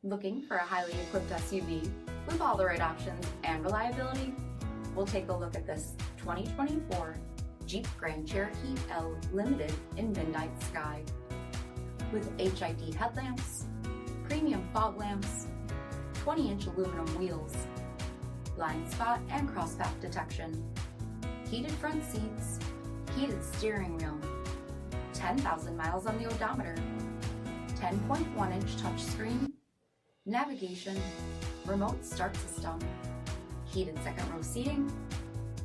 Looking for a highly equipped SUV with all the right options and reliability? We'll take a look at this 2024 Jeep Grand Cherokee L Limited in Midnight Sky. With HID headlamps, premium fog lamps, 20-inch aluminum wheels, blind spot and crossback detection, heated front seats, heated steering wheel, 10,000 miles on the odometer, 10.1-inch touchscreen, navigation, remote start system, heated second row seating,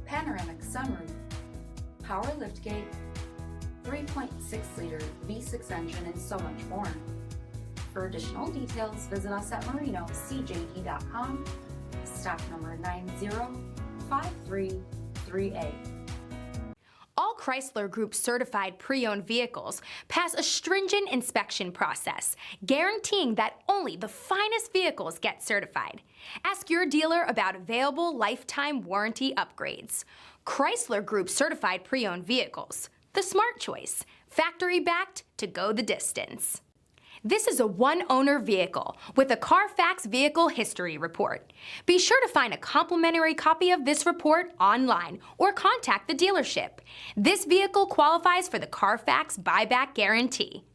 panoramic sunroof, power liftgate, 3.6-liter V6 engine, and so much more. For additional details, visit us at marinocjd.com, stock number 90533A. All Chrysler Group certified pre-owned vehicles pass a stringent inspection process, guaranteeing that only the finest vehicles get certified. Ask your dealer about available lifetime warranty upgrades. Chrysler Group certified pre-owned vehicles, the smart choice, factory backed to go the distance. This is a one-owner vehicle with a CARFAX vehicle history report. Be sure to find a complimentary copy of this report online or contact the dealership. This vehicle qualifies for the CARFAX buyback guarantee.